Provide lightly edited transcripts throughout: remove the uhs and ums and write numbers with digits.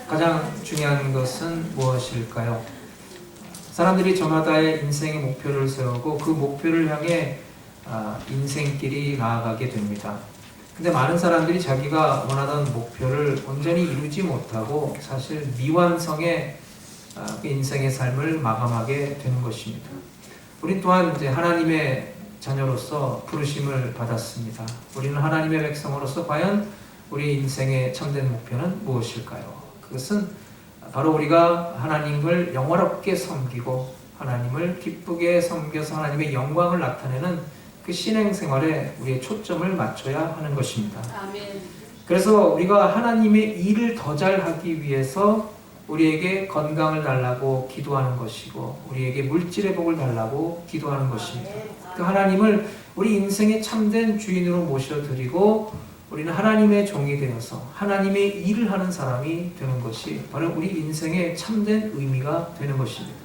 가장 중요한 것은 무엇일까요? 사람들이 저마다의 인생의 목표를 세우고 그 목표를 향해 인생길이 나아가게 됩니다. 근데 많은 사람들이 자기가 원하던 목표를 온전히 이루지 못하고 사실 미완성의 그 인생의 삶을 마감하게 되는 것입니다. 우리 또한 이제 하나님의 자녀로서 부르심을 받았습니다. 우리는 하나님의 백성으로서 과연 우리 인생의 참된 목표는 무엇일까요? 그것은 바로 우리가 하나님을 영화롭게 섬기고 하나님을 기쁘게 섬겨서 하나님의 영광을 나타내는 그 신앙생활에 우리의 초점을 맞춰야 하는 것입니다. 아멘. 그래서 우리가 하나님의 일을 더 잘하기 위해서 우리에게 건강을 달라고 기도하는 것이고 우리에게 물질의 복을 달라고 기도하는 것입니다. 그 하나님을 우리 인생의 참된 주인으로 모셔드리고 우리는 하나님의 종이 되어서 하나님의 일을 하는 사람이 되는 것이 바로 우리 인생의 참된 의미가 되는 것입니다.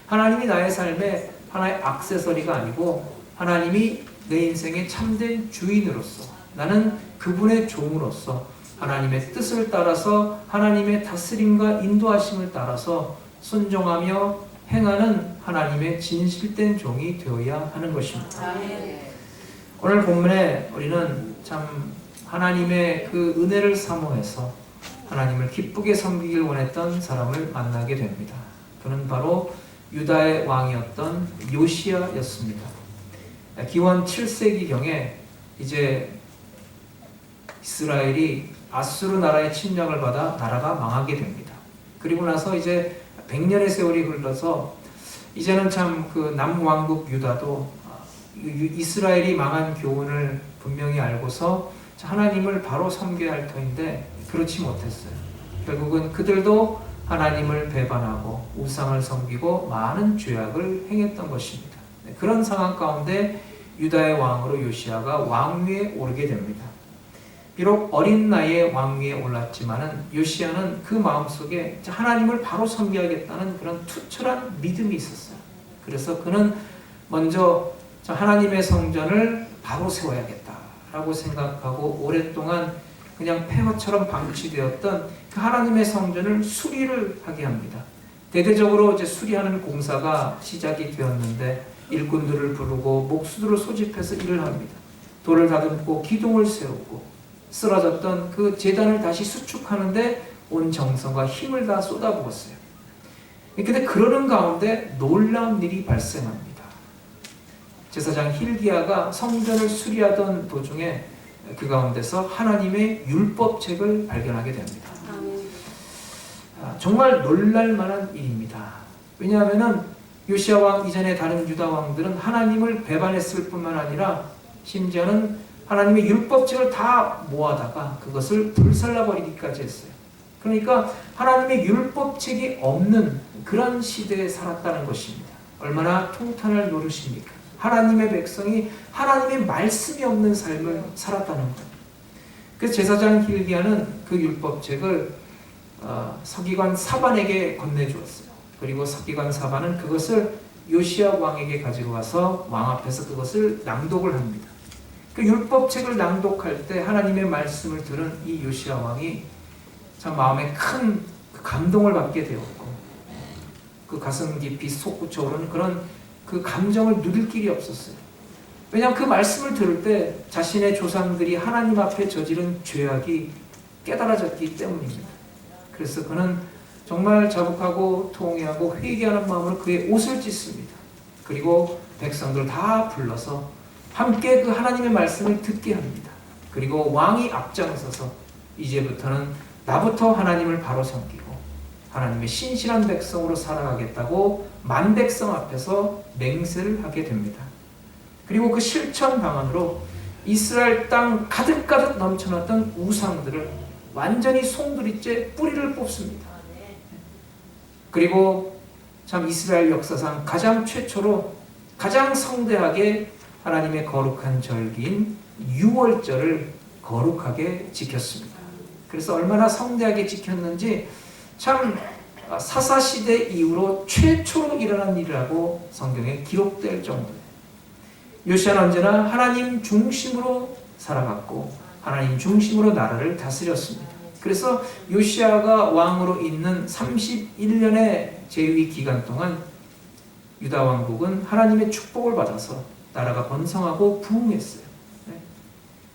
하나님이 나의 삶에 하나의 액세서리가 아니고 하나님이 내 인생의 참된 주인으로서 나는 그분의 종으로서 하나님의 뜻을 따라서 하나님의 다스림과 인도하심을 따라서 순종하며 행하는 하나님의 진실된 종이 되어야 하는 것입니다. 오늘 본문에 우리는 참 하나님의 그 은혜를 사모해서 하나님을 기쁘게 섬기길 원했던 사람을 만나게 됩니다. 그는 바로 유다의 왕이었던 요시야였습니다. 기원 7세기경에 이제 이스라엘이 아수르 나라의 침략을 받아 나라가 망하게 됩니다. 그리고 나서 이제 100년의 세월이 흘러서 이제는 참 그 남왕국 유다도 이스라엘이 망한 교훈을 분명히 알고서 하나님을 바로 섬겨야 할 터인데 그렇지 못했어요. 결국은 그들도 하나님을 배반하고 우상을 섬기고 많은 죄악을 행했던 것입니다. 그런 상황 가운데 유다의 왕으로 요시야가 왕위에 오르게 됩니다. 비록 어린 나이에 왕위에 올랐지만은 요시야는 그 마음속에 하나님을 바로 섬겨야겠다는 그런 투철한 믿음이 있었어요. 그래서 그는 먼저 하나님의 성전을 바로 세워야겠다라고 생각하고 오랫동안 그냥 폐허처럼 방치되었던 그 하나님의 성전을 수리를 하게 합니다. 대대적으로 이제 수리하는 공사가 시작이 되었는데 일꾼들을 부르고 목수들을 소집해서 일을 합니다. 돌을 다듬고 기둥을 세우고 쓰러졌던 그 제단을 다시 수축하는데 온 정성과 힘을 다 쏟아부었어요. 근데 그러는 가운데 놀라운 일이 발생합니다. 제사장 힐기야가 성전을 수리하던 도중에 그 가운데서 하나님의 율법책을 발견하게 됩니다. 정말 놀랄만한 일입니다. 왜냐하면 요시야 왕 이전에 다른 유다 왕들은 하나님을 배반했을 뿐만 아니라 심지어는 하나님의 율법책을 다 모아다가 그것을 불살라버리기까지 했어요. 그러니까 하나님의 율법책이 없는 그런 시대에 살았다는 것입니다. 얼마나 통탄할 노릇입니까? 하나님의 백성이 하나님의 말씀이 없는 삶을 살았다는 거예요. 그래서 제사장 힐기야는 그 율법책을 서기관 사반에게 건네주었어요. 그리고 서기관 사반은 그것을 요시야 왕에게 가지고 가서 왕 앞에서 그것을 낭독을 합니다. 그 율법책을 낭독할 때 하나님의 말씀을 들은 이 요시야 왕이 참 마음에 큰 감동을 받게 되었고 그 가슴 깊이 솟구쳐 오르는 그런 그 감정을 누릴 길이 없었어요. 왜냐하면 그 말씀을 들을 때 자신의 조상들이 하나님 앞에 저지른 죄악이 깨달아졌기 때문입니다. 그래서 그는 정말 자복하고 통회하고 회개하는 마음으로 그의 옷을 찢습니다. 그리고 백성들 다 불러서 함께 그 하나님의 말씀을 듣게 합니다. 그리고 왕이 앞장서서 이제부터는 나부터 하나님을 바로 섬기고 하나님의 신실한 백성으로 살아가겠다고 만 백성 앞에서 맹세를 하게 됩니다. 그리고 그 실천 방안으로 이스라엘 땅 가득가득 넘쳐났던 우상들을 완전히 송두리째 뿌리를 뽑습니다. 그리고 참 이스라엘 역사상 가장 최초로 가장 성대하게 하나님의 거룩한 절기인 유월절을 거룩하게 지켰습니다. 그래서 얼마나 성대하게 지켰는지 참 사사시대 이후로 최초로 일어난 일이라고 성경에 기록될 정도예요. 요시야는 언제나 하나님 중심으로 살아갔고 하나님 중심으로 나라를 다스렸습니다. 그래서 요시아가 왕으로 있는 31년의 재위 기간 동안 유다 왕국은 하나님의 축복을 받아서 나라가 번성하고 부흥했어요.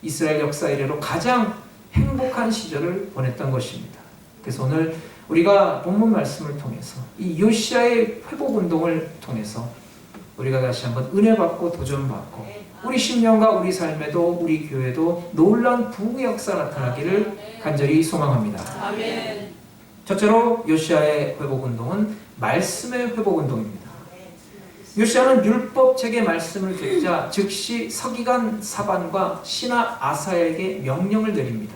이스라엘 역사 이래로 가장 행복한 시절을 보냈던 것입니다. 그래서 오늘 우리가 본문 말씀을 통해서 이 요시아의 회복 운동을 통해서 우리가 다시 한번 은혜 받고 도전 받고 우리 심령과 우리 삶에도 우리 교회도 놀라운 부흥의 역사 나타나기를 간절히 소망합니다. 아멘. 첫째로 요시아의 회복 운동은 말씀의 회복 운동입니다. 요시아는 율법책의 말씀을 듣자 즉시 서기관 사반과 신하 아사야에게 명령을 내립니다.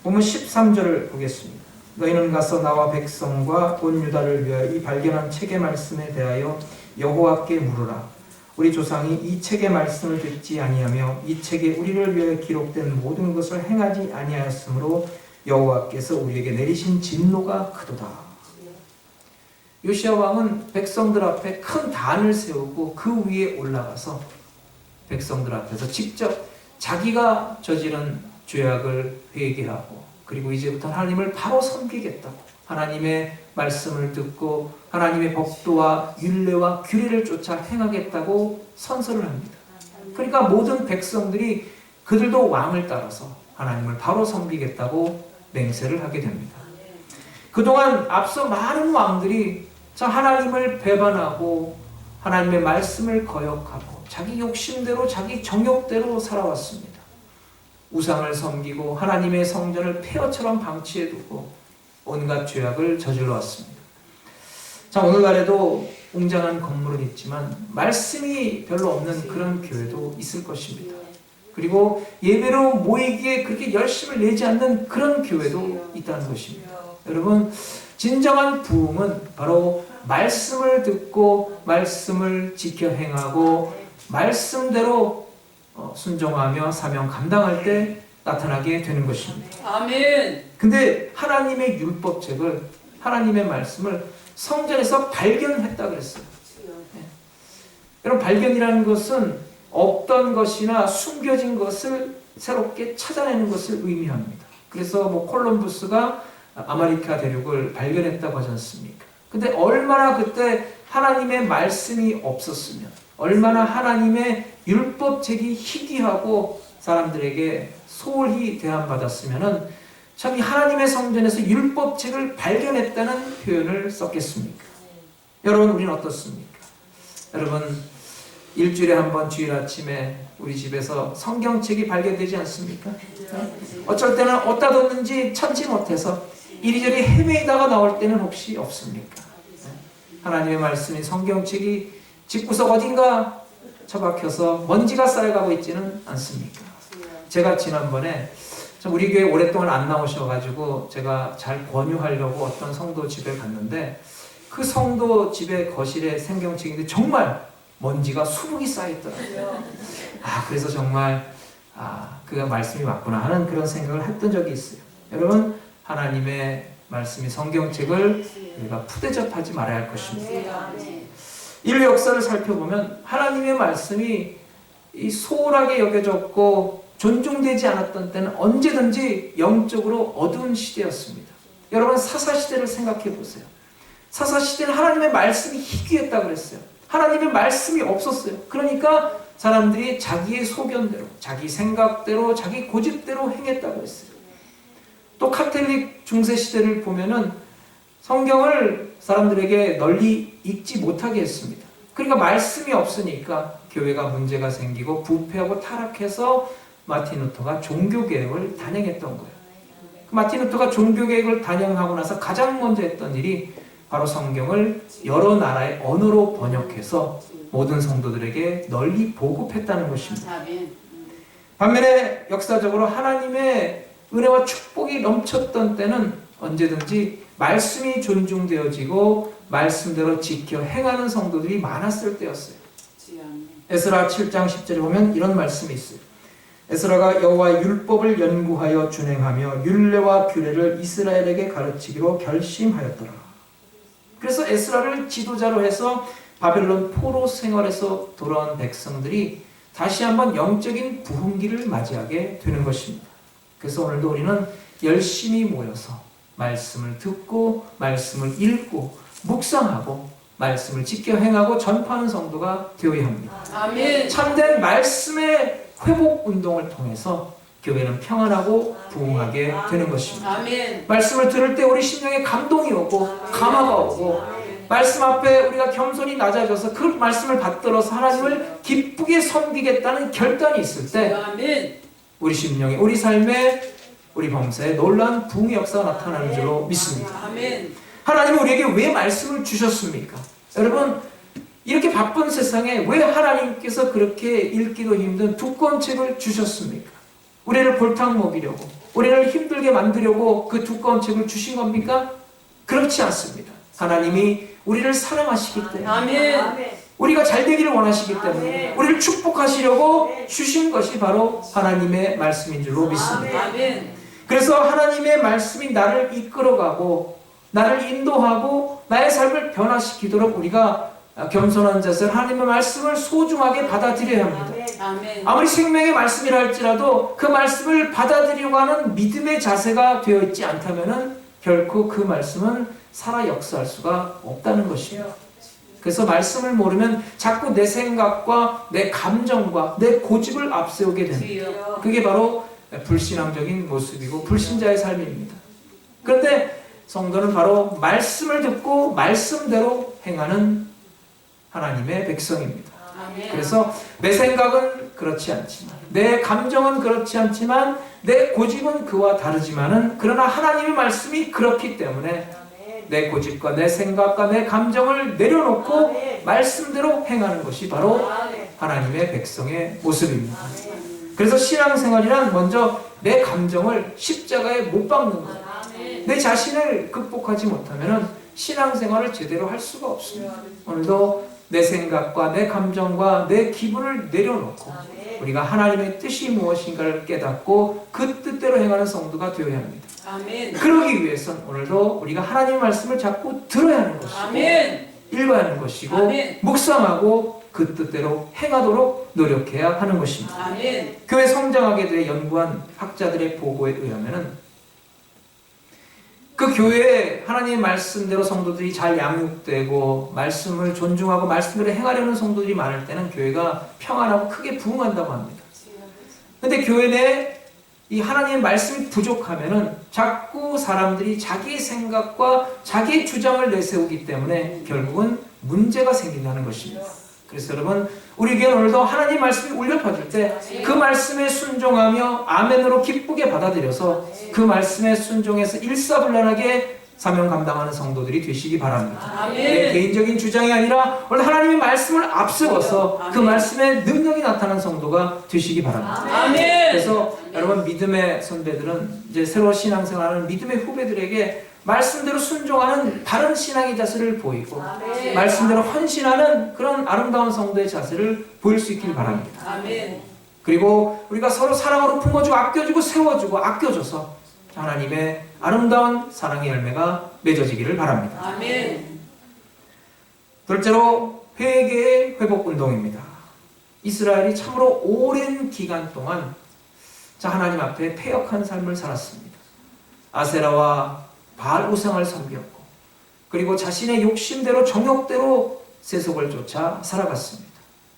보면 13절을 보겠습니다. 너희는 가서 나와 백성과 온 유다를 위하여 이 발견한 책의 말씀에 대하여 여호와께 물으라. 우리 조상이 이 책의 말씀을 듣지 아니하며 이 책에 우리를 위하여 기록된 모든 것을 행하지 아니하였으므로 여호와께서 우리에게 내리신 진노가 크도다. 요시아 왕은 백성들 앞에 큰 단을 세우고 그 위에 올라가서 백성들 앞에서 직접 자기가 저지른 죄악을 회개하고 그리고 이제부터 하나님을 바로 섬기겠다고 하나님의 말씀을 듣고 하나님의 법도와 율례와 규례를 쫓아 행하겠다고 선서를 합니다. 그러니까 모든 백성들이 그들도 왕을 따라서 하나님을 바로 섬기겠다고 맹세를 하게 됩니다. 그동안 앞서 많은 왕들이 하나님을 배반하고 하나님의 말씀을 거역하고 자기 욕심대로 자기 정욕대로 살아왔습니다. 우상을 섬기고 하나님의 성전을 폐허처럼 방치해두고 온갖 죄악을 저질러 왔습니다. 자, 오늘날에도 웅장한 건물은 있지만 말씀이 별로 없는 그런 교회도 있을 것입니다. 그리고 예배로 모이기에 그렇게 열심을 내지 않는 그런 교회도 있다는 것입니다. 여러분, 진정한 부흥은 바로 말씀을 듣고 말씀을 지켜 행하고 말씀대로 순종하며 사명 감당할 때 나타나게 되는 것입니다. 아멘. 근데 하나님의 율법책을 하나님의 말씀을 성전에서 발견했다 그랬어요. 네. 여러분, 발견이라는 것은 없던 것이나 숨겨진 것을 새롭게 찾아내는 것을 의미합니다. 그래서 콜럼부스가 아메리카 대륙을 발견했다고 하지 않습니까? 근데 얼마나 그때 하나님의 말씀이 없었으면, 얼마나 하나님의 율법책이 희귀하고 사람들에게 소홀히 대함받았으면 참 이 하나님의 성전에서 율법책을 발견했다는 표현을 썼겠습니까? 여러분, 우리는 어떻습니까? 여러분, 일주일에 한 번 주일 아침에 우리 집에서 성경책이 발견되지 않습니까? 어쩔 때는 어디다 뒀는지 찾지 못해서 이리저리 헤매다가 나올 때는 혹시 없습니까? 하나님의 말씀인 성경책이 집구석 어딘가 처박혀서 먼지가 쌓여가고 있지는 않습니까? 제가 지난번에 우리 교회 오랫동안 안 나오셔가지고 제가 잘 권유하려고 어떤 성도 집에 갔는데 그 성도 집의 거실에 성경책인데 정말 먼지가 수북이 쌓여있더라고요. 그래서 정말 그가 말씀이 맞구나 하는 그런 생각을 했던 적이 있어요. 여러분, 하나님의 말씀이 성경책을 우리가 푸대접하지 말아야 할 것입니다. 인류 역사를 살펴보면 하나님의 말씀이 소홀하게 여겨졌고 존중되지 않았던 때는 언제든지 영적으로 어두운 시대였습니다. 여러분, 사사시대를 생각해 보세요. 사사시대는 하나님의 말씀이 희귀했다고 그랬어요. 하나님의 말씀이 없었어요. 그러니까 사람들이 자기의 소견대로, 자기 생각대로, 자기 고집대로 행했다고 했어요. 또 카톨릭 중세시대를 보면은 성경을 사람들에게 널리 읽지 못하게 했습니다. 그러니까 말씀이 없으니까 교회가 문제가 생기고 부패하고 타락해서 마틴 루터가 종교개혁을 단행했던 거예요. 마틴 루터가 종교개혁을 단행하고 나서 가장 먼저 했던 일이 바로 성경을 여러 나라의 언어로 번역해서 모든 성도들에게 널리 보급했다는 것입니다. 반면에 역사적으로 하나님의 은혜와 축복이 넘쳤던 때는 언제든지 말씀이 존중되어지고 말씀대로 지켜 행하는 성도들이 많았을 때였어요. 에스라 7장 10절에 보면 이런 말씀이 있어요. 에스라가 여호와의 율법을 연구하여 준행하며 율례와 규례를 이스라엘에게 가르치기로 결심하였더라. 그래서 에스라를 지도자로 해서 바벨론 포로 생활에서 돌아온 백성들이 다시 한번 영적인 부흥기를 맞이하게 되는 것입니다. 그래서 오늘도 우리는 열심히 모여서 말씀을 듣고 말씀을 읽고 묵상하고 말씀을 지켜 행하고 전파하는 성도가 되어야 합니다. 아멘. 참된 말씀의 회복 운동을 통해서 교회는 평안하고 부흥하게 되는 것입니다. 아멘. 말씀을 들을 때 우리 심령에 감동이 오고 감화가 오고 말씀 앞에 우리가 겸손히 낮아져서 그 말씀을 받들어서 하나님을 기쁘게 섬기겠다는 결단이 있을 때 아멘. 우리 심령에 우리 삶에 우리 범사에 놀라운 부흥의 역사가 나타나는 줄로 믿습니다. 아멘. 하나님은 우리에게 왜 말씀을 주셨습니까? 여러분, 이렇게 바쁜 세상에 왜 하나님께서 그렇게 읽기도 힘든 두꺼운 책을 주셨습니까? 우리를 골탕 먹이려고, 우리를 힘들게 만들려고 그 두꺼운 책을 주신 겁니까? 그렇지 않습니다. 하나님이 우리를 사랑하시기 때문에, 아멘. 우리가 잘 되기를 원하시기 때문에, 우리를 축복하시려고 주신 것이 바로 하나님의 말씀인 줄로 믿습니다. 아멘. 그래서 하나님의 말씀이 나를 이끌어가고 나를 인도하고 나의 삶을 변화시키도록 우리가 겸손한 자세로 하나님의 말씀을 소중하게 받아들여야 합니다. 아멘. 아무리 생명의 말씀이라 할지라도 그 말씀을 받아들이려고 하는 믿음의 자세가 되어 있지 않다면 결코 그 말씀은 살아 역사할 수가 없다는 것입니다. 그래서 말씀을 모르면 자꾸 내 생각과 내 감정과 내 고집을 앞세우게 됩니다. 그게 바로 불신앙적인 모습이고 불신자의 삶입니다. 그런데 성도는 바로 말씀을 듣고 말씀대로 행하는 하나님의 백성입니다. 아멘. 그래서 내 생각은 그렇지 않지만 내 감정은 그렇지 않지만 내 고집은 그와 다르지만은 그러나 하나님의 말씀이 그렇기 때문에 내 고집과 내 생각과 내 감정을 내려놓고 말씀대로 행하는 것이 바로 하나님의 백성의 모습입니다. 그래서 신앙생활이란 먼저 내 감정을 십자가에 못 박는 것, 내 자신을 극복하지 못하면 신앙생활을 제대로 할 수가 없습니다. 오늘도 내 생각과 내 감정과 내 기분을 내려놓고 우리가 하나님의 뜻이 무엇인가를 깨닫고 그 뜻대로 행하는 성도가 되어야 합니다. 아멘. 그러기 위해서는 오늘도 우리가 하나님의 말씀을 자꾸 들어야 하는 것이고 아멘. 읽어야 하는 것이고 아멘. 묵상하고 그 뜻대로 행하도록 노력해야 하는 것입니다. 아멘. 교회 성장하게 대해 연구한 학자들의 보고에 의하면은 그 교회에 하나님의 말씀대로 성도들이 잘 양육되고 말씀을 존중하고 말씀대로 행하려는 성도들이 많을 때는 교회가 평안하고 크게 부흥한다고 합니다. 그런데 교회 내에 이 하나님의 말씀이 부족하면은 자꾸 사람들이 자기의 생각과 자기의 주장을 내세우기 때문에 결국은 문제가 생긴다는 것입니다. 그래서 여러분, 우리 교회는 오늘도 하나님의 말씀이 울려 퍼질 때 그 말씀에 순종하며 아멘으로 기쁘게 받아들여서 그 말씀에 순종해서 일사불란하게 사명 감당하는 성도들이 되시기 바랍니다. 아멘. 내 개인적인 주장이 아니라 오늘 하나님의 말씀을 앞세워서 그 말씀의 능력이 나타나는 성도가 되시기 바랍니다. 아멘. 그래서 여러분, 믿음의 선배들은 이제 새로 신앙생활하는 믿음의 후배들에게 말씀대로 순종하는 바른 신앙의 자세를 보이고 말씀대로 헌신하는 그런 아름다운 성도의 자세를 보일 수 있길 바랍니다. 아멘. 그리고 우리가 서로 사랑으로 품어주고 아껴주고 세워주고 아껴줘서 하나님의 아름다운 사랑의 열매가 맺어지기를 바랍니다. 아멘. 둘째로 회개의 회복운동입니다. 이스라엘이 참으로 오랜 기간 동안 하나님 앞에 패역한 삶을 살았습니다. 아세라와 바알 우상을 섬겼고 그리고 자신의 욕심대로 정욕대로 세속을 쫓아 살아갔습니다.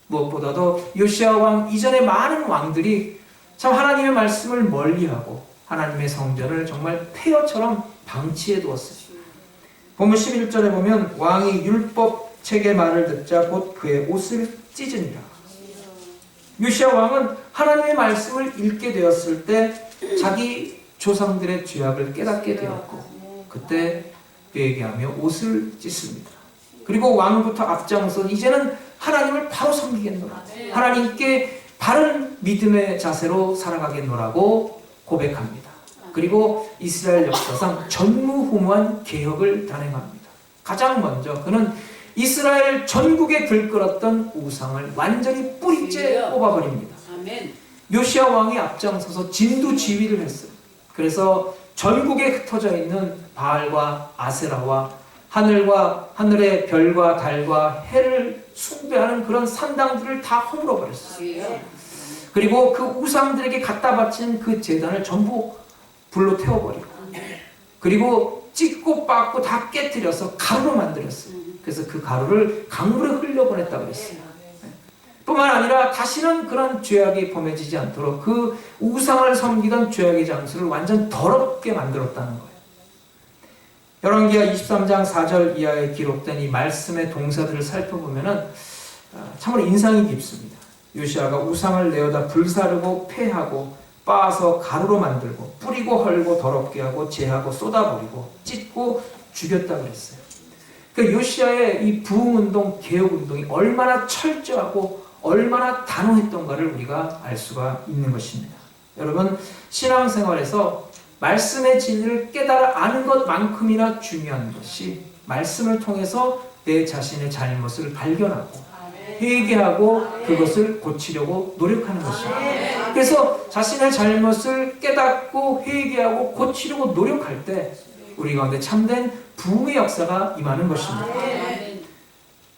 무엇보다도 요시야 왕 이전의 많은 왕들이 참 하나님의 말씀을 멀리하고 하나님의 성전을 정말 폐허처럼 방치해 두었습니다. 본문 11절에 보면 왕이 율법 책의 말을 듣자 곧 그의 옷을 찢으니라. 요시야 왕은 하나님의 말씀을 읽게 되었을 때 자기 조상들의 죄악을 깨닫게 되었고 그때 회개하며 옷을 찢습니다. 그리고 왕부터 앞장서 이제는 하나님을 바로 섬기겠노라, 하나님께 바른 믿음의 자세로 살아가겠노라고 고백합니다. 그리고 이스라엘 역사상 전무후무한 개혁을 단행합니다. 가장 먼저 그는 이스라엘 전국에 들끓었던 우상을 완전히 뿌리째 뽑아버립니다. 요시야 왕이 앞장서서 진두지휘를 했어요. 그래서 전국에 흩어져 있는 바알과 아세라와 하늘과 하늘의 별과 달과 해를 숭배하는 그런 산당들을 다 허물어 버렸어요. 그리고 그 우상들에게 갖다 바친 그 제단을 전부 불로 태워버리고, 그리고 찢고 빻고 다 깨뜨려서 가루로 만들었어요. 그래서 그 가루를 강물에 흘려보냈다고 그랬어요. 뿐만 아니라 다시는 그런 죄악이 범해지지 않도록 그 우상을 섬기던 죄악의 장소를 완전 더럽게 만들었다는 거예요. 열왕기하 23장 4절 이하에 기록된 이 말씀의 동사들을 살펴보면 참으로 인상이 깊습니다. 요시아가 우상을 내어다 불사르고 폐하고 빻아서 가루로 만들고 뿌리고 헐고 더럽게 하고 제하고 쏟아버리고 찢고 죽였다 그랬어요. 그 요시아의 이 부흥운동, 개혁운동이 얼마나 철저하고 얼마나 단호했던가를 우리가 알 수가 있는 것입니다. 여러분, 신앙생활에서 말씀의 진리를 깨달아 아는 것만큼이나 중요한 것이 말씀을 통해서 내 자신의 잘못을 발견하고 회개하고 그것을 고치려고 노력하는 것입니다. 그래서 자신의 잘못을 깨닫고 회개하고 고치려고 노력할 때 우리 가운데 참된 부흥의 역사가 임하는 것입니다.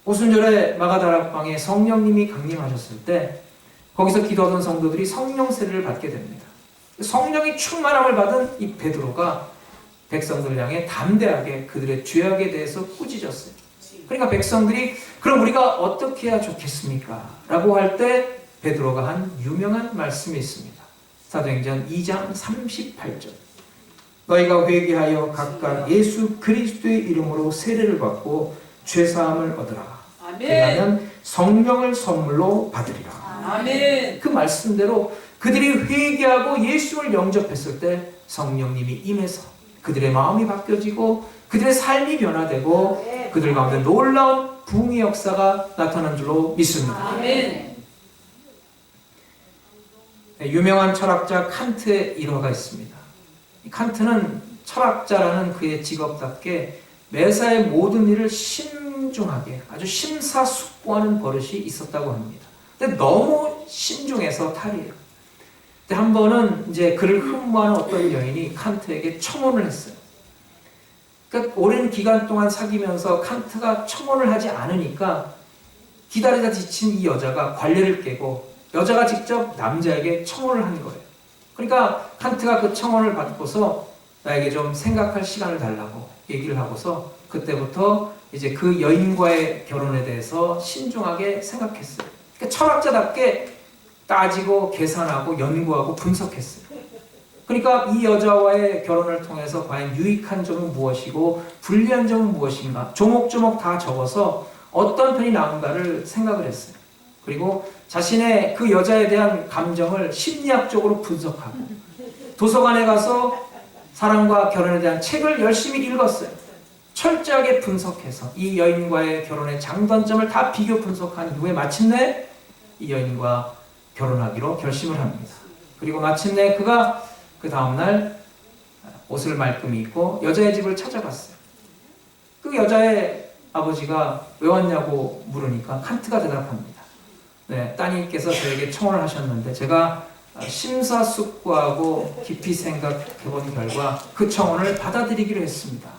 오순절에 마가다락방에 성령님이 강림하셨을 때 거기서 기도하던 성도들이 성령 세례를 받게 됩니다. 성령이 충만함을 받은 이 베드로가 백성들을 향해 담대하게 그들의 죄악에 대해서 꾸짖었어요. 그러니까 백성들이 그럼 우리가 어떻게 해야 좋겠습니까? 라고 할 때 베드로가 한 유명한 말씀이 있습니다. 사도행전 2장 38절. 너희가 회개하여 각각 예수 그리스도의 이름으로 세례를 받고 죄사함을 얻으라. 그러면 성령을 선물로 받으리라. 아멘. 그 말씀대로 그들이 회개하고 예수를 영접했을 때 성령님이 임해서 그들의 마음이 바뀌어지고 그들의 삶이 변화되고 그들 가운데 놀라운 부흥의 역사가 나타난 줄로 믿습니다. 아멘. 유명한 철학자 칸트의 일화가 있습니다. 칸트는 철학자라는 그의 직업답게 매사의 모든 일을 신중하게 아주 심사숙고하는 버릇이 있었다고 합니다. 근데 너무 신중해서 탈이에요. 근데 한 번은 이제 그를 흠모하는 어떤 여인이 칸트에게 청혼을 했어요. 그러니까 오랜 기간 동안 사귀면서 칸트가 청혼을 하지 않으니까 기다리다 지친 이 여자가 관례를 깨고 여자가 직접 남자에게 청혼을 한 거예요. 그러니까 칸트가 그 청혼을 받고서 나에게 좀 생각할 시간을 달라고 얘기를 하고서 그때부터 이제 그 여인과의 결혼에 대해서 신중하게 생각했어요. 그러니까 철학자답게 따지고 계산하고 연구하고 분석했어요. 그러니까 이 여자와의 결혼을 통해서 과연 유익한 점은 무엇이고 불리한 점은 무엇인가 조목조목 다 적어서 어떤 편이 나은가를 생각을 했어요. 그리고 자신의 그 여자에 대한 감정을 심리학적으로 분석하고 도서관에 가서 사랑과 결혼에 대한 책을 열심히 읽었어요. 철저하게 분석해서 이 여인과의 결혼의 장단점을 다 비교 분석한 이후에 마침내 이 여인과 결혼하기로 결심을 합니다. 그리고 마침내 그가 그 다음날 옷을 말끔히 입고 여자의 집을 찾아갔어요. 그 여자의 아버지가 왜 왔냐고 물으니까 칸트가 대답합니다. 네, 따님께서 저에게 청혼을 하셨는데 제가 심사숙고하고 깊이 생각해본 결과 그 청혼을 받아들이기로 했습니다.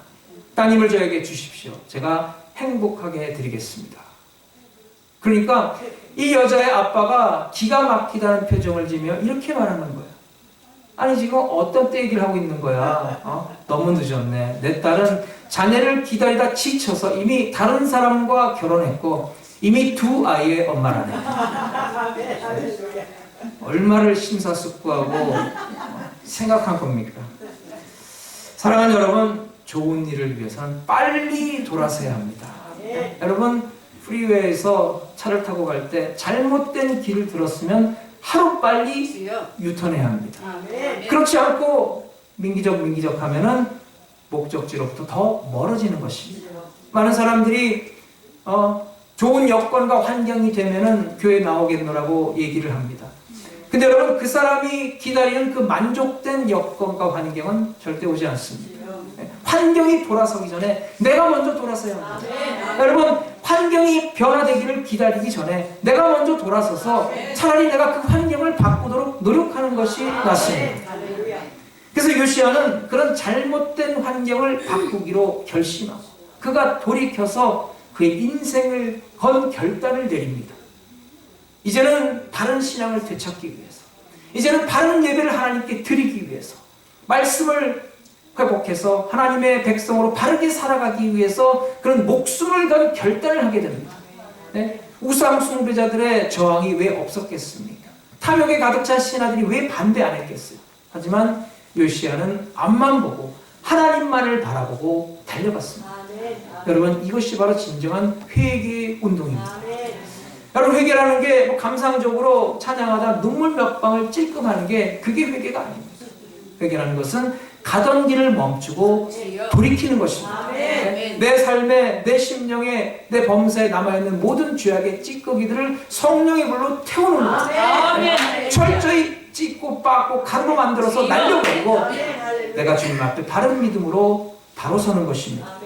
따님을 저에게 주십시오. 제가 행복하게 해드리겠습니다. 그러니까 이 여자의 아빠가 기가 막히다는 표정을 지며 이렇게 말하는 거예요. 아니 지금 어떤 때 얘기를 하고 있는 거야? 너무 늦었네. 내 딸은 자네를 기다리다 지쳐서 이미 다른 사람과 결혼했고 이미 두 아이의 엄마라네. 얼마를 심사숙고하고 생각한 겁니까? 사랑하는 여러분, 좋은 일을 위해서는 빨리 돌아서야 합니다. 여러분, 프리웨이에서 차를 타고 갈 때 잘못된 길을 들었으면 하루빨리 유턴해야 합니다. 그렇지 않고 민기적 하면은 목적지로부터 더 멀어지는 것입니다. 많은 사람들이 좋은 여건과 환경이 되면은 교회 나오겠노라고 얘기를 합니다. 근데 여러분, 그 사람이 기다리는 그 만족된 여건과 환경은 절대 오지 않습니다. 환경이 돌아서기 전에 내가 먼저 돌아서야 합니다. 여러분, 환경이 변화되기를 기다리기 전에 내가 먼저 돌아서서 차라리 내가 그 환경을 바꾸도록 노력하는 것이 낫습니다. 그래서 요시아는 그런 잘못된 환경을 바꾸기로 결심하고 그가 돌이켜서 그의 인생을 건 결단을 내립니다. 이제는 바른 신앙을 되찾기 위해서, 이제는 바른 예배를 하나님께 드리기 위해서 말씀을 회복해서 하나님의 백성으로 바르게 살아가기 위해서 그런 목숨을 건 결단을 하게 됩니다. 네? 우상 숭배자들의 저항이 왜 없었겠습니까? 탐욕에 가득 찬 신하들이 왜 반대 안 했겠어요? 하지만 요시야는 앞만 보고 하나님만을 바라보고 달려갔습니다. 여러분, 이것이 바로 진정한 회개 운동입니다. 여러분, 회개라는 게 뭐 감상적으로 찬양하다 눈물 몇 방울 찔끔하는 게 그게 회개가 아닙니다. 회개라는 것은 가던 길을 멈추고 돌이키는 것입니다. 내 삶에, 내 심령에, 내 범사에 남아있는 모든 죄악의 찌꺼기들을 성령의 불로 태우는 것. 철저히 찢고 빻고 가루로 만들어서 날려버리고 내가 주님 앞에 바른 믿음으로 바로 서는 것입니다.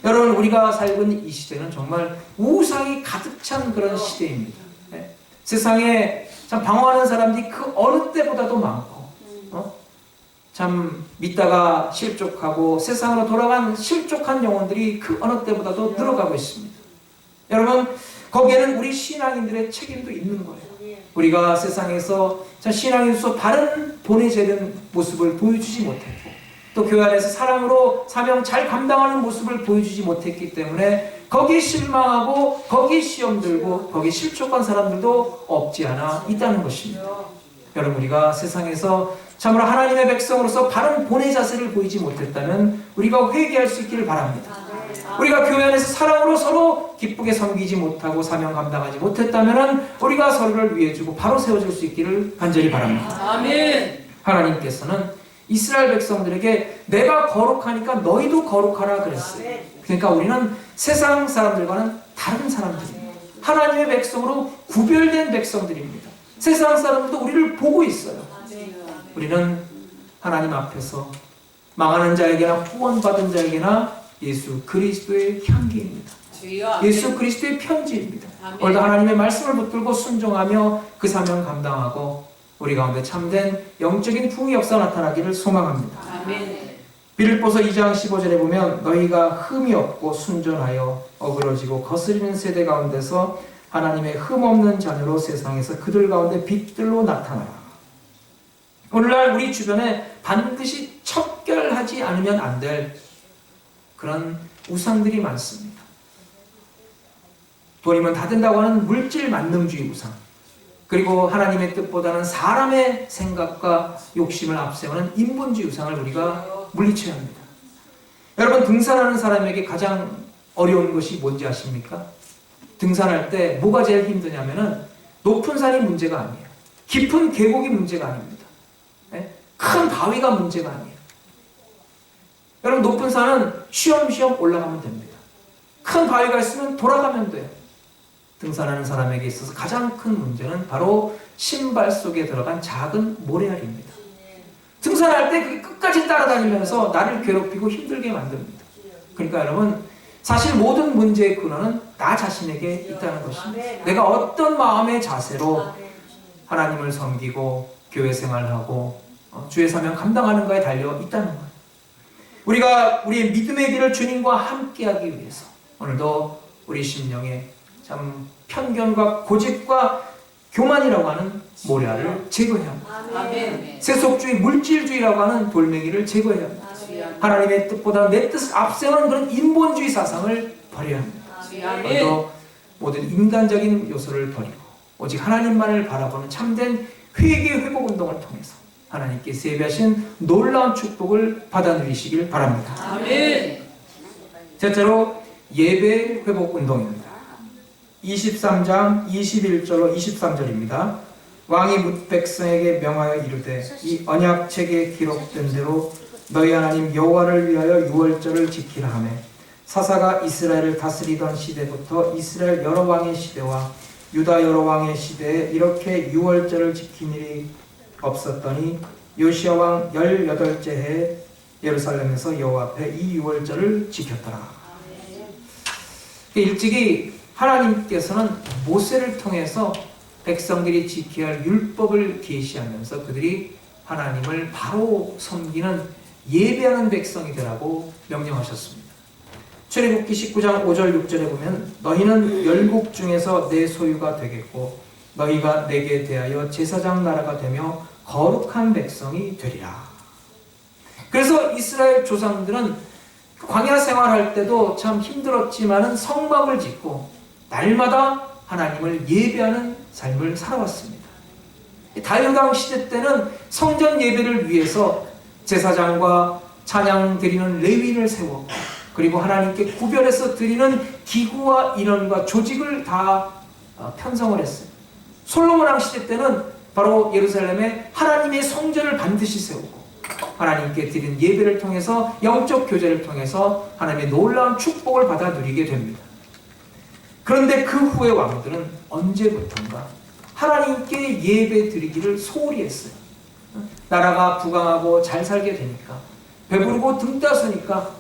여러분, 우리가 살고 있는 이 시대는 정말 우상이 가득 찬 그런 시대입니다. 세상에 참 방황하는 사람들이 그 어느 때보다도 많고, 참 믿다가 실족하고 세상으로 돌아간 실족한 영혼들이 그 어느 때보다도 늘어가고 있습니다. 여러분, 거기에는 우리 신앙인들의 책임도 있는 거예요. 우리가 세상에서 신앙인으로서 바른 본해제된 모습을 보여주지 못했고, 또 교회 안에서 사랑으로 사명 잘 감당하는 모습을 보여주지 못했기 때문에 거기에 실망하고 거기에 시험 들고 거기에 실족한 사람들도 없지 않아 있다는 것입니다. 여러분, 우리가 세상에서 참으로 하나님의 백성으로서 바른 본의 자세를 보이지 못했다면 우리가 회개할 수 있기를 바랍니다. 우리가 교회 안에서 사랑으로 서로 기쁘게 섬기지 못하고 사명 감당하지 못했다면 우리가 서로를 위해주고 바로 세워줄 수 있기를 간절히 바랍니다. 아멘. 하나님께서는 이스라엘 백성들에게 내가 거룩하니까 너희도 거룩하라 그랬어요. 그러니까 우리는 세상 사람들과는 다른 사람들입니다. 하나님의 백성으로 구별된 백성들입니다. 세상 사람들도 우리를 보고 있어요. 우리는 하나님 앞에서 망하는 자에게나 후원받은 자에게나 예수 그리스도의 향기입니다. 예수 그리스도의 편지입니다. 오늘도 하나님의 말씀을 붙들고 순종하며 그 사명 감당하고 우리 가운데 참된 영적인 부흥의 역사 나타나기를 소망합니다. 빌립보서 2장 15절에 보면 너희가 흠이 없고 순전하여 어그러지고 거스리는 세대 가운데서 하나님의 흠 없는 자녀로 세상에서 그들 가운데 빛들로 나타나라. 오늘날 우리 주변에 반드시 척결하지 않으면 안 될 그런 우상들이 많습니다. 돈이면 다 된다고 하는 물질 만능주의 우상, 그리고 하나님의 뜻보다는 사람의 생각과 욕심을 앞세우는 인본주의 우상을 우리가 물리쳐야 합니다. 여러분, 등산하는 사람에게 가장 어려운 것이 뭔지 아십니까? 등산할 때 뭐가 제일 힘드냐면은 높은 산이 문제가 아니에요. 깊은 계곡이 문제가 아닙니다. 큰 바위가 문제가 아니에요. 여러분, 높은 산은 쉬엄쉬엄 올라가면 됩니다. 큰 바위가 있으면 돌아가면 돼요. 등산하는 사람에게 있어서 가장 큰 문제는 바로 신발 속에 들어간 작은 모래알입니다. 등산할 때 그게 끝까지 따라다니면서 나를 괴롭히고 힘들게 만듭니다. 그러니까 여러분, 사실 모든 문제의 근원은 나 자신에게 있다는 것입니다. 내가 어떤 마음의 자세로 하나님을 섬기고 교회 생활하고 주의 사명 감당하는가에 달려 있다는 거예요. 우리가 우리의 믿음의 길을 주님과 함께하기 위해서 오늘도 우리 심령에 참 편견과 고집과 교만이라고 하는 모래알을 제거해야 합니다. 세속주의, 물질주의라고 하는 돌멩이를 제거해야 합니다. 하나님의 뜻보다 내 뜻을 앞세우는 그런 인본주의 사상을 버려야 합니다. 오늘도 모든 인간적인 요소를 버리고 오직 하나님만을 바라보는 참된 회개 회복 운동을 통해서 하나님께서 예비하신 놀라운 축복을 받아 누리시길 바랍니다. 아멘. 첫째로 예배 회복 운동입니다. 23장 21절로 23절입니다. 왕이 뭇 백성에게 명하여 이르되 이 언약책에 기록된 대로 너희 하나님 여호와를 위하여 유월절을 지키라 하며 사사가 이스라엘을 다스리던 시대부터 이스라엘 여러 왕의 시대와 유다 여러 왕의 시대에 이렇게 유월절을 지킨 일이 없었더니 요시야 왕 18째 해에 예루살렘에서 여호와 앞에 이 유월절을 지켰더라. 일찍이 하나님께서는 모세를 통해서 백성들이 지켜야 할 율법을 계시하면서 그들이 하나님을 바로 섬기는 예배하는 백성이 되라고 명령하셨습니다. 출애굽기 19장 5절 6절에 보면 너희는 열국 중에서 내 소유가 되겠고 너희가 내게 대하여 제사장 나라가 되며 거룩한 백성이 되리라. 그래서 이스라엘 조상들은 광야 생활할 때도 참 힘들었지만은 성막을 짓고 날마다 하나님을 예배하는 삶을 살아왔습니다. 다윗왕 시대 때는 성전 예배를 위해서 제사장과 찬양 드리는 레위인을 세웠고, 그리고 하나님께 구별해서 드리는 기구와 인원과 조직을 다 편성을 했어요. 솔로몬왕 시대 때는 바로 예루살렘에 하나님의 성전을 반드시 세우고 하나님께 드린 예배를 통해서 영적 교제를 통해서 하나님의 놀라운 축복을 받아 누리게 됩니다. 그런데 그 후의 왕들은 언제부턴가 하나님께 예배 드리기를 소홀히 했어요. 나라가 부강하고 잘 살게 되니까, 배부르고 등 따서니까,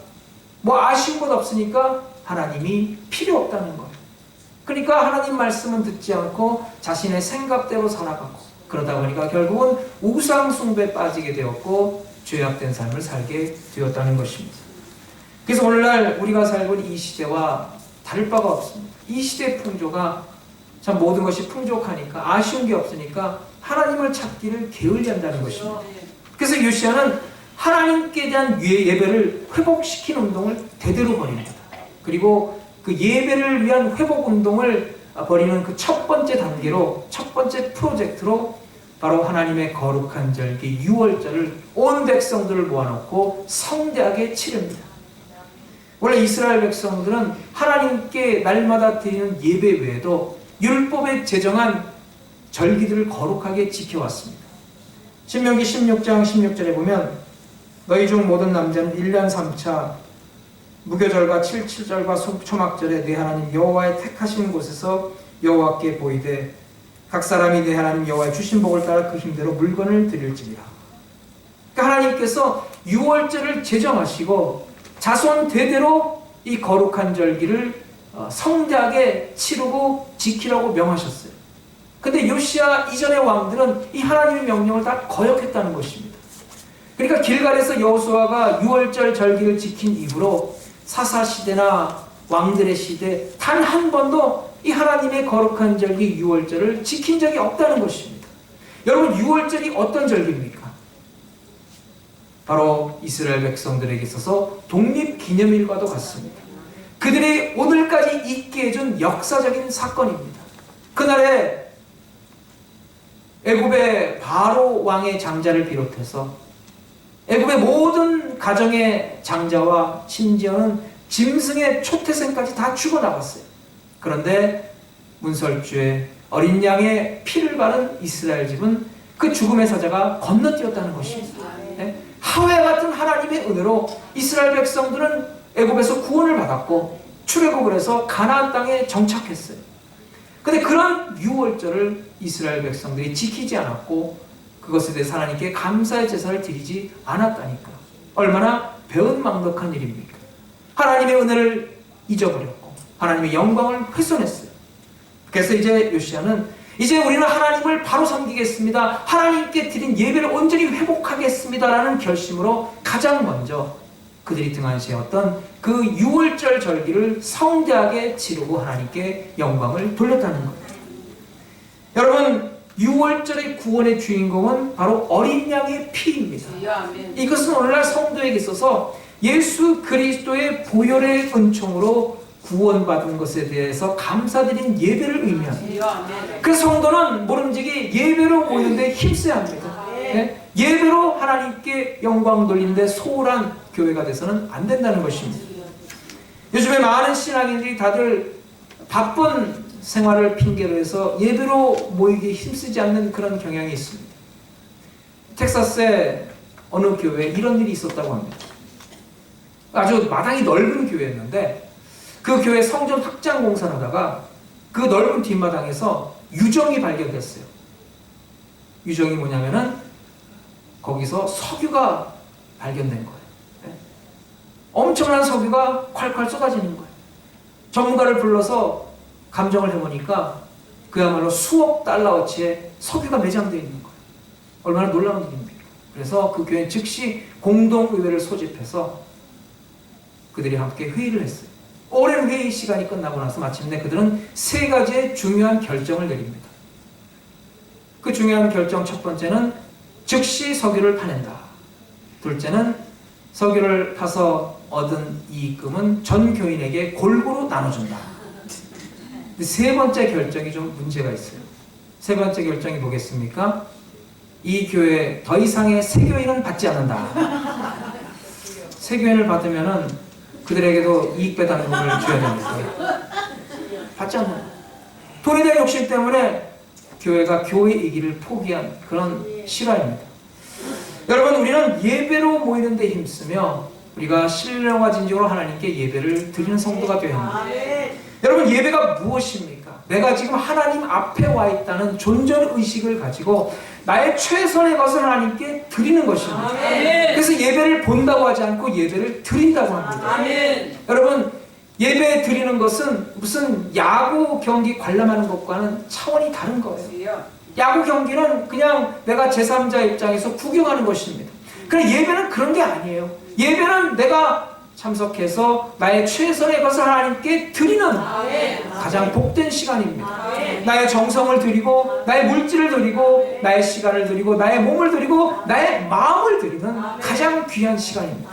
뭐 아쉬운 것 없으니까 하나님이 필요 없다는 거예요. 그러니까 하나님 말씀은 듣지 않고 자신의 생각대로 살아가고, 그러다 보니까 결국은 우상 숭배에 빠지게 되었고 죄악된 삶을 살게 되었다는 것입니다. 그래서 오늘날 우리가 살고 있는 이 시대와 다를 바가 없습니다. 이 시대의 풍조가 참 모든 것이 풍족하니까, 아쉬운 게 없으니까 하나님을 찾기를 게을리한다는 것입니다. 그래서 요시야는 하나님께 대한 예배를 회복시키는 운동을 대대로 벌입니다. 그리고 그 예배를 위한 회복 운동을 벌이는 그 첫 번째 단계로, 첫 번째 프로젝트로 바로 하나님의 거룩한 절기 유월절을 온 백성들을 모아놓고 성대하게 치릅니다. 원래 이스라엘 백성들은 하나님께 날마다 드리는 예배 외에도 율법에 제정한 절기들을 거룩하게 지켜왔습니다. 신명기 16장 16절에 보면 너희 중 모든 남자는 1년 3차 무교절과 7절과 초막절에 네 하나님 여호와의 택하신 곳에서 여호와께 보이되 각 사람이 네 하나님 여호와의 주신 복을 따라 그 힘대로 물건을 드릴지니라. 그러니까 하나님께서 유월절을 제정하시고 자손 대대로 이 거룩한 절기를 성대하게 치르고 지키라고 명하셨어요. 근데 요시야 이전의 왕들은 이 하나님의 명령을 다 거역했다는 것입니다. 그러니까 길갈에서 여호수아가 유월절 절기를 지킨 이후로 사사시대나 왕들의 시대 단 한 번도 이 하나님의 거룩한 절기 유월절을 지킨 적이 없다는 것입니다. 여러분, 유월절이 어떤 절기입니까? 바로 이스라엘 백성들에게 있어서 독립기념일과도 같습니다. 그들이 오늘까지 있게 해준 역사적인 사건입니다. 그날에 애굽의 바로 왕의 장자를 비롯해서 애굽의 모든 가정의 장자와 심지어는 짐승의 초태생까지 다 죽어나갔어요. 그런데 문설주에 어린 양의 피를 바른 이스라엘 집은 그 죽음의 사자가 건너뛰었다는 것입니다. 네? 하회 같은 하나님의 은혜로 이스라엘 백성들은 애굽에서 구원을 받았고 출애굽을 해서 가나안 땅에 정착했어요. 그런데 그런 유월절을 이스라엘 백성들이 지키지 않았고 그것에 대해서 하나님께 감사의 제사를 드리지 않았다니까. 얼마나 배은망덕한 일입니까? 하나님의 은혜를 잊어버렸고 하나님의 영광을 훼손했어요. 그래서 이제 요시야는 이제 우리는 하나님을 바로 섬기겠습니다. 하나님께 드린 예배를 온전히 회복하겠습니다라는 결심으로 가장 먼저 그들이 등한시했던 그 유월절 절기를 성대하게 치르고 하나님께 영광을 돌렸다는 거예요. 여러분, 유월절의 구원의 주인공은 바로 어린 양의 피입니다. 이것은 오늘날 성도에게 있어서 예수 그리스도의 보혈의 은총으로 구원받은 것에 대해서 감사드린 예배를 의미합니다. 그래서 성도는 모름지기 예배로 모이는데 힘써야 합니다. 네? 예배로 하나님께 영광 돌리는데 소홀한 교회가 돼서는 안 된다는 것입니다. 요즘에 많은 신앙인들이 다들 바쁜 생활을 핑계로 해서 예배로 모이기 힘쓰지 않는 그런 경향이 있습니다. 텍사스의 어느 교회에 이런 일이 있었다고 합니다. 아주 마당이 넓은 교회였는데 그 교회 성전 확장 공사를 하다가 그 넓은 뒷마당에서 유정이 발견됐어요. 유정이 뭐냐면은 거기서 석유가 발견된 거예요. 네? 엄청난 석유가 콸콸 쏟아지는 거예요. 전문가를 불러서 감정을 해보니까 그야말로 수억 달러어치의 석유가 매장되어 있는 거예요. 얼마나 놀라운 일입니까? 그래서 그 교회는 즉시 공동의회를 소집해서 그들이 함께 회의를 했어요. 오랜 회의 시간이 끝나고 나서 마침내 그들은 세 가지의 중요한 결정을 내립니다. 그 중요한 결정 첫 번째는 즉시 석유를 파낸다. 둘째는 설교를 가서 얻은 이익금은 전 교인에게 골고루 나눠준다. 근데 세 번째 결정이 좀 문제가 있어요. 세 번째 결정이 뭐겠습니까? 이 교회 더 이상의 세교인은 받지 않는다. 세교인을 받으면은 그들에게도 이익 배당금을 줘야 됩니다. 받지 않는다. 돈에 대한 욕심 때문에 교회가 교회이기를 포기한 그런 실화입니다. 여러분, 우리는 예배로 모이는 데 힘쓰며 우리가 신령과 진정으로 하나님께 예배를 드리는 성도가 되어야 합니다. 여러분, 예배가 무엇입니까? 내가 지금 하나님 앞에 와 있다는 존재의식을 가지고 나의 최선의 것을 하나님께 드리는 것입니다. 그래서 예배를 본다고 하지 않고 예배를 드린다고 합니다. 여러분, 예배 드리는 것은 무슨 야구 경기 관람하는 것과는 차원이 다른 거예요. 야구 경기는 그냥 내가 제3자 입장에서 구경하는 것입니다. 그런데 예배는 그런 게 아니에요. 예배는 내가 참석해서 나의 최선의 것을 하나님께 드리는 가장 복된 시간입니다. 나의 정성을 드리고 나의 물질을 드리고 나의 시간을 드리고 나의 몸을 드리고 나의 마음을 드리는 가장 귀한 시간입니다.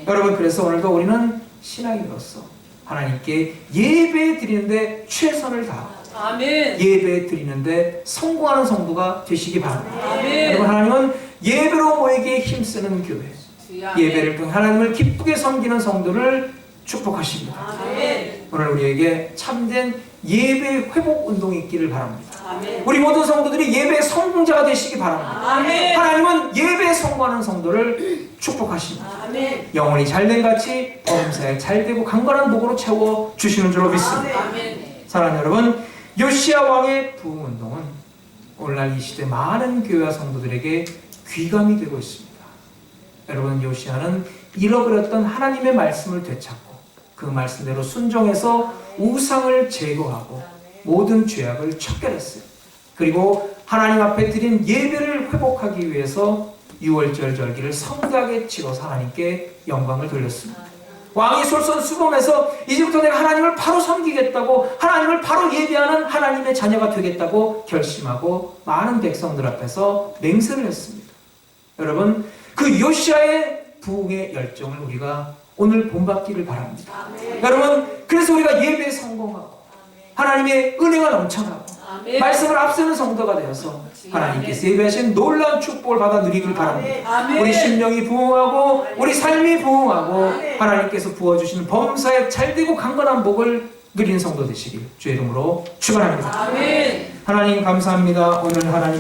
여러분, 그래서 오늘도 우리는 신앙인으로서 하나님께 예배 드리는데 최선을 다하고 예배 드리는데 성공하는 성도가 되시기 바랍니다. 여러분, 하나님은 예배로 모이기에 힘쓰는 교회, 예배를 통해 하나님을 기쁘게 섬기는 성도를 축복하십니다. 오늘 우리에게 참된 예배 회복 운동이 있기를 바랍니다. 우리 모든 성도들이 예배 성공자가 되시기 바랍니다. 하나님은 예배에 성공하는 성도를 축복하십니다. 영혼이 잘된 같이 범사에 잘되고 강건한 복으로 채워 주시는 줄로 믿습니다. 사랑하는 여러분, 요시야 왕의 부흥 운동은 오늘날 이 시대 많은 교회와 성도들에게 귀감이 되고 있습니다. 여러분, 요시야는 잃어버렸던 하나님의 말씀을 되찾고 그 말씀대로 순종해서 우상을 제거하고 모든 죄악을 척결했어요. 그리고 하나님 앞에 드린 예배를 회복하기 위해서 6월절 절기를 성대하게 치러서 하나님께 영광을 돌렸습니다. 왕이 솔선수범해서 이제부터 내가 하나님을 바로 섬기겠다고, 하나님을 바로 예배하는 하나님의 자녀가 되겠다고 결심하고 많은 백성들 앞에서 맹세를 했습니다. 여러분, 그 요시야의 부흥의 열정을 우리가 오늘 본받기를 바랍니다. 여러분, 그래서 우리가 예배에 성공하고 하나님의 은혜가 넘쳐나고 말씀을 앞세우는 성도가 되어서 하나님께서 예배하신 놀라운 축복을 받아 누리길 바랍니다. 우리 심령이 부흥하고 우리 삶이 부흥하고 하나님께서 부어주시는 범사에 잘되고 강건한 복을 누리는 성도 되시길 주의 이름으로 축원합니다. 하나님 감사합니다. 오늘 하나님